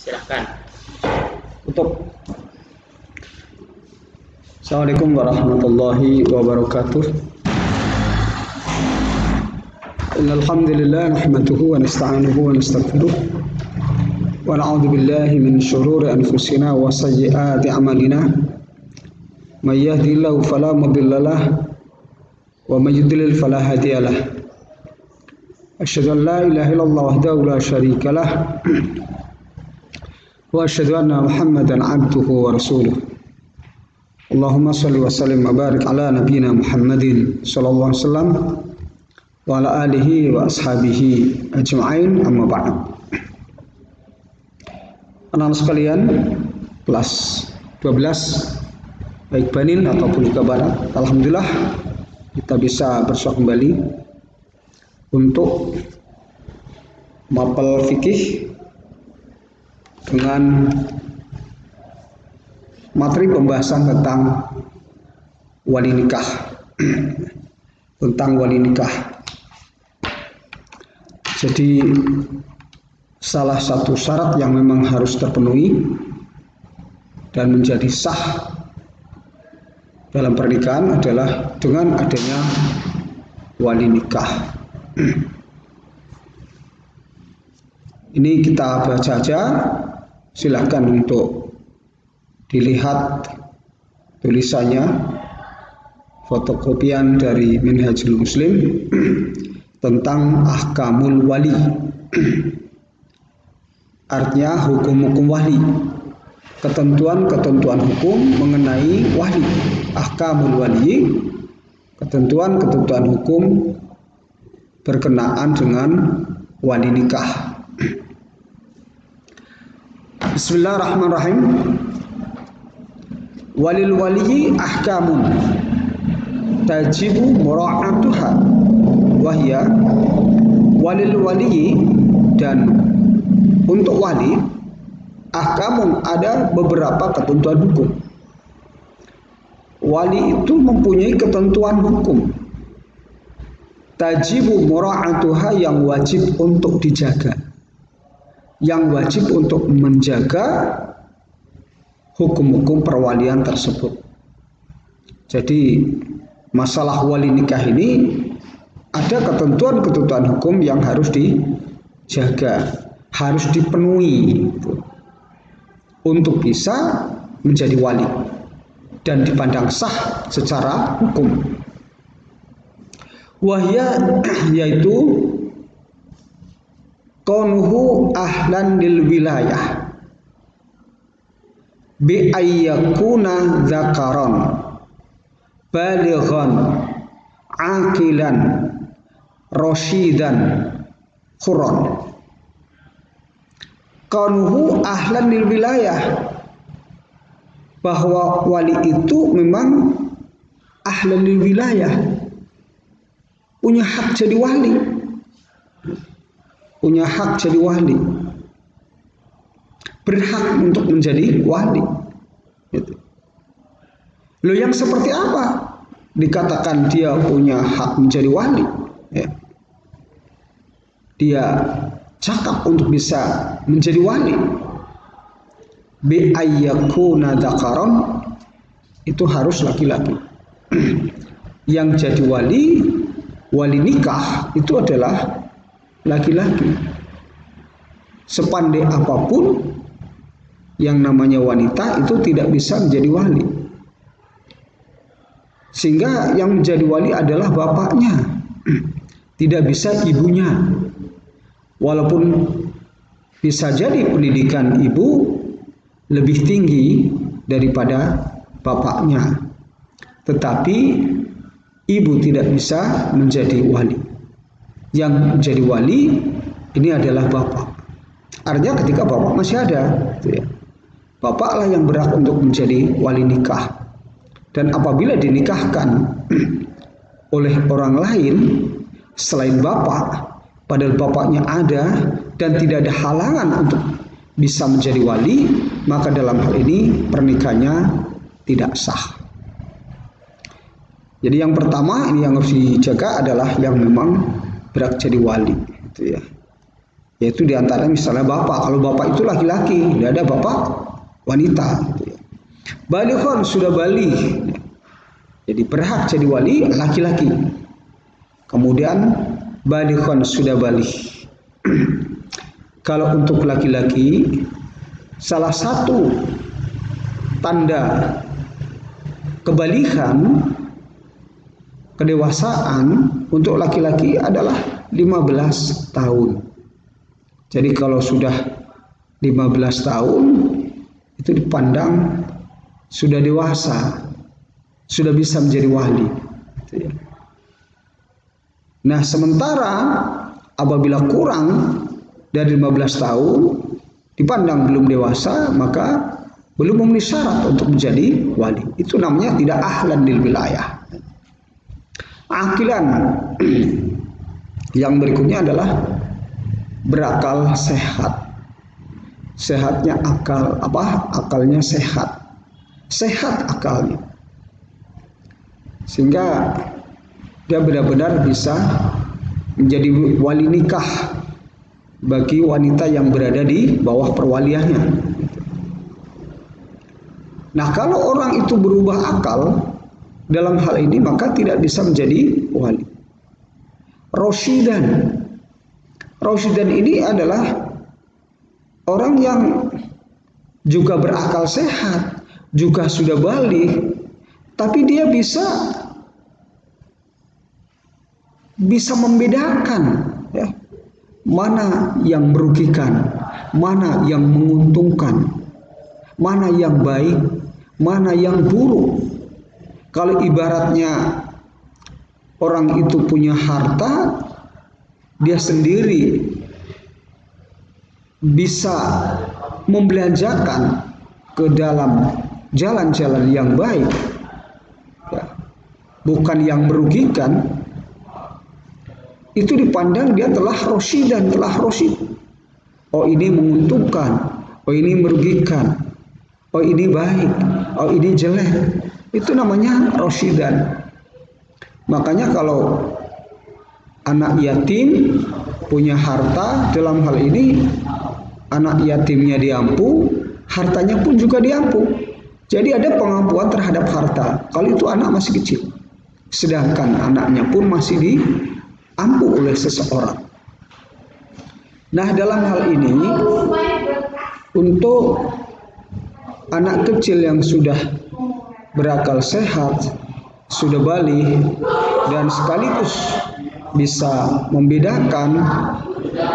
Silahkan. Tutup. Assalamualaikum warahmatullahi wabarakatuh. Innal hamdalillah nahmaduhu wa nasta'inuhu wa nastaghfiruh wa na'udzu billahi min shururi anfusina wa sayyiati a'malina. May yahdihillahu fala mudilla lahu wa may yudlil fala hadiya lahu. Asyhadu an la ilaha illallah wahdahu la syarika lahu wa asyhadu anna Muhammadan 'abduhu wa rasuluh. Allahumma shalli wa sallim wa barik ala nabiyyina Muhammadin sallallahu alaihi wasallam wa ala alihi wa ashabihi ajma'in, amma ba'd. Anak-anak sekalian, kelas 12 baik Banin ataupun juga Barat, alhamdulillah kita bisa bersua kembali untuk mapel fikih dengan materi pembahasan tentang wali nikah. Tentang wali nikah. Jadi salah satu syarat yang memang harus terpenuhi dan menjadi sah dalam pernikahan adalah dengan adanya wali nikah. Ini kita baca saja, silahkan untuk dilihat tulisannya, fotokopian dari Minhajul Muslim tentang ahkamul wali. Artinya hukum-hukum wali, ketentuan-ketentuan hukum mengenai wali. Ahkamul wali, ketentuan-ketentuan hukum berkenaan dengan wali nikah. Bismillahirrahmanirrahim. Walil waliyi ahkamun tajibu mura'atuha wahya. Walil waliyi, dan untuk wali, ahkamun, ada beberapa ketentuan hukum. Wali itu mempunyai ketentuan hukum. Tajibu mura'atuha, yang wajib untuk dijaga, yang wajib untuk menjaga hukum-hukum perwalian tersebut. Jadi masalah wali nikah ini ada ketentuan-ketentuan hukum yang harus dijaga, harus dipenuhi untuk bisa menjadi wali dan dipandang sah secara hukum. Wahya, yaitu kaunuhu ahlan lil wilayah bi ayyakuna dzakaran balighan aqilan rasyidan khurran. Kaunuhu ahlan lil wilayah, bahwa wali itu memang ahlan lil wilayah, punya hak jadi wali, punya hak jadi wali, berhak untuk menjadi wali. Loh, yang seperti apa dikatakan dia punya hak menjadi wali? Dia cakap untuk bisa menjadi wali. Bi ayyakuna dzakaran, itu harus laki-laki. Yang jadi wali nikah itu adalah laki-laki. Sepandai apapun yang namanya wanita itu tidak bisa menjadi wali. Sehingga yang menjadi wali adalah bapaknya, tidak bisa ibunya. Walaupun bisa jadi pendidikan ibu lebih tinggi daripada bapaknya, tetapi ibu tidak bisa menjadi wali. Yang menjadi wali ini adalah bapak. Artinya ketika bapak masih ada, bapaklah yang berhak untuk menjadi wali nikah. Dan apabila dinikahkan oleh orang lain selain bapak, padahal bapaknya ada dan tidak ada halangan untuk bisa menjadi wali, maka dalam hal ini pernikahannya tidak sah. Jadi yang pertama ini yang harus dijaga adalah yang memang berhak jadi wali, gitu ya. Yaitu diantara misalnya bapak. Kalau bapak itu laki-laki, tidak ada bapak wanita. Balighun, sudah balik. Jadi berhak jadi wali laki-laki. Kemudian balighun, sudah balik. Kalau untuk laki-laki, salah satu tanda kebalighan, kedewasaan untuk laki-laki adalah 15 tahun. Jadi kalau sudah 15 tahun itu dipandang sudah dewasa, sudah bisa menjadi wali. Nah, sementara apabila kurang dari 15 tahun dipandang belum dewasa, maka belum memenuhi syarat untuk menjadi wali. Itu namanya tidak ahlan lil wilayah. Akilan yang berikutnya adalah berakal sehat. Sehatnya akal, akalnya sehat. Sehat akalnya. Sehingga dia benar-benar bisa menjadi wali nikah bagi wanita yang berada di bawah perwaliannya. Nah, kalau orang itu berubah akal dalam hal ini, maka tidak bisa menjadi wali. Rosyidan ini adalah orang yang juga berakal sehat, juga sudah balik, tapi dia bisa membedakan, ya, mana yang merugikan, mana yang menguntungkan, mana yang baik, mana yang buruk. Kalau ibaratnya orang itu punya harta, dia sendiri bisa membelanjakan ke dalam jalan-jalan yang baik, ya, bukan yang merugikan, itu dipandang dia telah rosyidan, telah rosyid. Oh, ini menguntungkan, oh ini merugikan, oh ini baik, oh ini jelek. Itu namanya rosyidan. Makanya kalau anak yatim punya harta, dalam hal ini anak yatimnya diampu, hartanya pun juga diampu. Jadi ada pengampuan terhadap harta kalau itu anak masih kecil. Sedangkan anaknya pun masih diampu oleh seseorang. Nah, dalam hal ini untuk anak kecil yang sudah berakal sehat, sudah balik, dan sekaligus bisa membedakan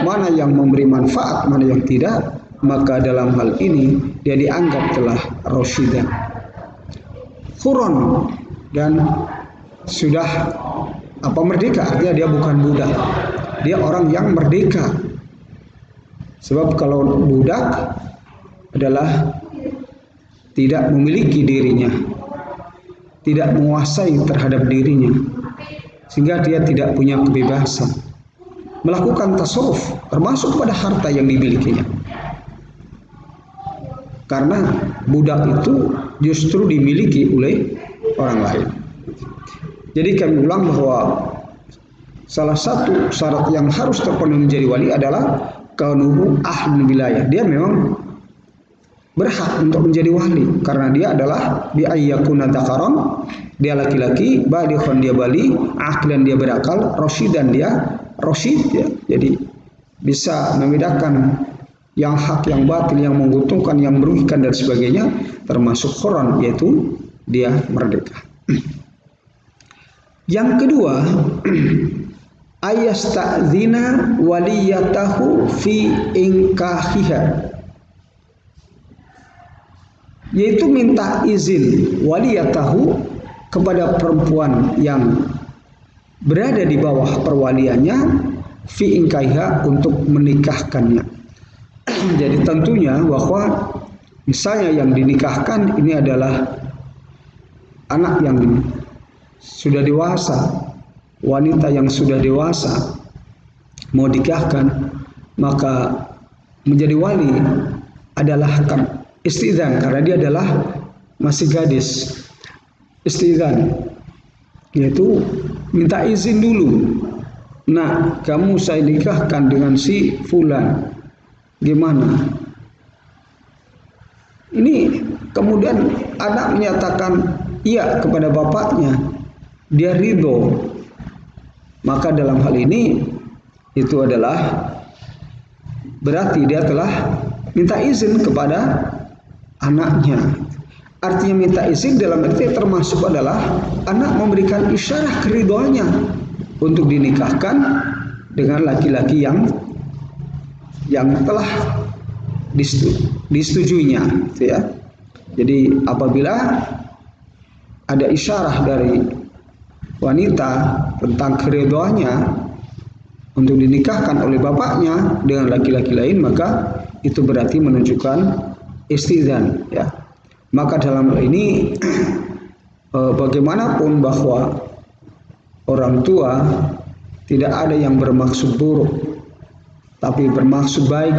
mana yang memberi manfaat, mana yang tidak, maka dalam hal ini dia dianggap telah rosyidan. Huron, dan sudah merdeka, artinya dia bukan budak, dia orang yang merdeka. Sebab kalau budak adalah tidak memiliki dirinya, tidak menguasai terhadap dirinya, sehingga dia tidak punya kebebasan melakukan tasarruf termasuk pada harta yang dimilikinya. Karena budak itu justru dimiliki oleh orang lain. Jadi kami ulang bahwa salah satu syarat yang harus terpenuhi menjadi wali adalah kaunuhu ahlul wilayah. Dia memang berhak untuk menjadi wali karena dia adalah bi ayyakuna dzakaron, dia laki-laki, balighun dia bali, aqlan dia berakal, rasyidan dia rasyid, ya. Jadi bisa membedakan yang hak, yang batil, yang menguntungkan, yang merugikan dan sebagainya, termasuk huron, yaitu dia merdeka. Yang kedua, ayasta'zina waliyatahu fi inkahiha, yaitu minta izin waliyatahu kepada perempuan yang berada di bawah perwaliannya fi inkahiha untuk menikahkannya. Jadi tentunya bahwa misalnya yang dinikahkan ini adalah anak yang sudah dewasa, wanita yang sudah dewasa mau nikahkan, maka menjadi wali adalah istidzan, karena dia adalah masih gadis. Istidzan yaitu minta izin dulu Nah, kamu saya nikahkan dengan si fulan, gimana? Ini kemudian anak menyatakan iya kepada bapaknya, dia ridho, maka dalam hal ini itu adalah berarti dia telah minta izin kepada anaknya. Artinya minta izin dalam arti termasuk adalah anak memberikan isyarat keridhoannya untuk dinikahkan dengan laki-laki yang telah disetujuinya, gitu ya. Jadi apabila ada isyarat dari wanita tentang keridhoannya untuk dinikahkan oleh bapaknya dengan laki-laki lain, maka itu berarti menunjukkan istidzan, ya. Maka dalam hal ini bagaimanapun bahwa orang tua tidak ada yang bermaksud buruk, tapi bermaksud baik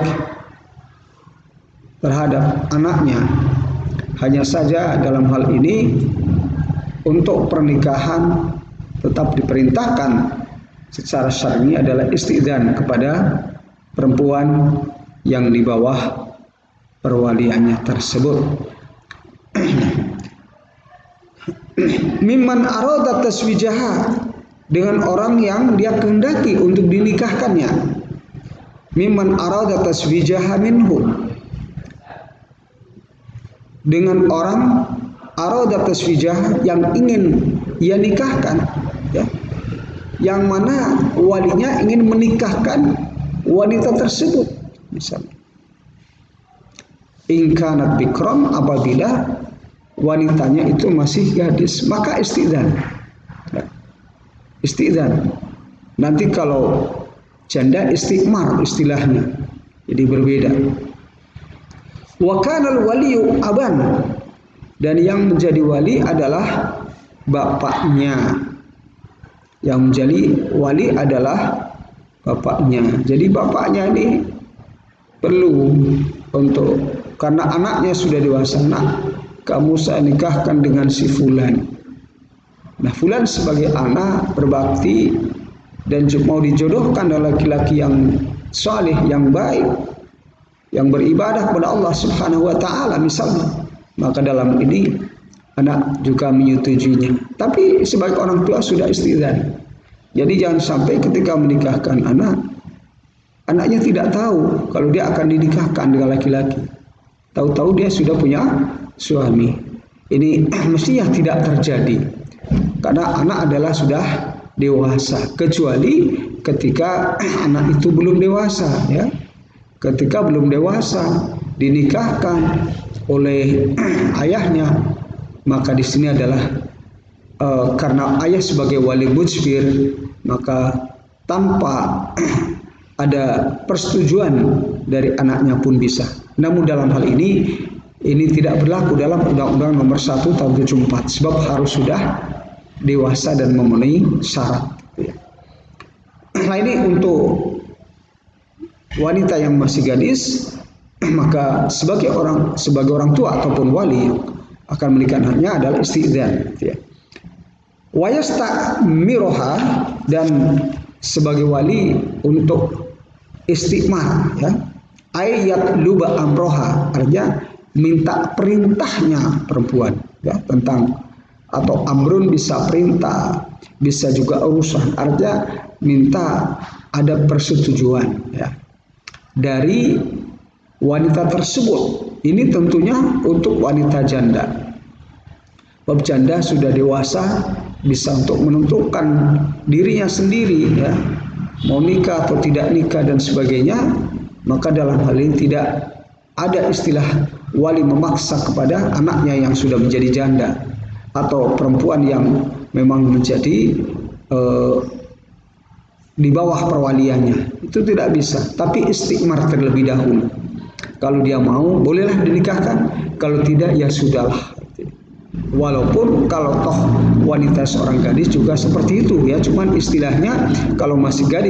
terhadap anaknya. Hanya saja dalam hal ini untuk pernikahan tetap diperintahkan secara syar'i adalah istidzan kepada perempuan yang di bawah perwaliannya tersebut. Mimman arada taswijaha, dengan orang yang dia kehendaki untuk dinikahkannya. Mimman arada taswijaha minhu, dengan orang arada taswijah yang ingin ia nikahkan, ya, yang mana walinya ingin menikahkan wanita tersebut. Misalnya in kanat bikram, apabila wanitanya itu masih gadis, maka istidzan, ya. Istidzan. Nanti kalau janda istikmar istilahnya, jadi berbeda. Wa kana al-waliyu aban, dan yang menjadi wali adalah bapaknya. Yang menjadi wali adalah bapaknya. Jadi bapaknya ini perlu untuk, karena anaknya sudah dewasa, nak, kamu saya nikahkan dengan si fulan. Nah, fulan sebagai anak berbakti dan mau dijodohkan dengan laki-laki yang saleh, yang baik, yang beribadah kepada Allah Subhanahu wa taala misalnya, maka dalam ini anak juga menyetujuinya. Tapi sebagai orang tua sudah istidzan. Jadi jangan sampai ketika menikahkan anak, anaknya tidak tahu kalau dia akan dinikahkan dengan laki-laki. Tahu-tahu dia sudah punya suami. Ini mestinya tidak terjadi, karena anak adalah sudah dewasa, kecuali ketika anak itu belum dewasa, ya. Ketika belum dewasa dinikahkan oleh ayahnya, maka di sini adalah karena ayah sebagai wali mujbir, maka tanpa ada persetujuan dari anaknya pun bisa. Namun dalam hal ini tidak berlaku dalam Undang-Undang Nomor 1 Tahun 74, sebab harus sudah dewasa dan memenuhi syarat. Nah, ini untuk wanita yang masih gadis, maka sebagai orang tua ataupun wali akan menikah anaknya adalah istidzan, ya. Wa yastamiroha, dan sebagai wali untuk istikmar, ya. Ayat luba amroha, artinya minta perintahnya perempuan, ya, tentang, atau amrun bisa perintah, bisa juga urusan, artinya minta ada persetujuan, ya, dari wanita tersebut. Ini tentunya untuk wanita janda. Bab janda sudah dewasa, bisa untuk menentukan dirinya sendiri, ya, mau nikah atau tidak nikah dan sebagainya. Maka dalam hal ini tidak ada istilah wali memaksa kepada anaknya yang sudah menjadi janda atau perempuan yang memang menjadi di bawah perwaliannya. Itu tidak bisa, tapi istikmar terlebih dahulu. Kalau dia mau, bolehlah dinikahkan. Kalau tidak, ya sudahlah. Walaupun kalau toh wanita seorang gadis juga seperti itu, ya, cuman istilahnya kalau masih gadis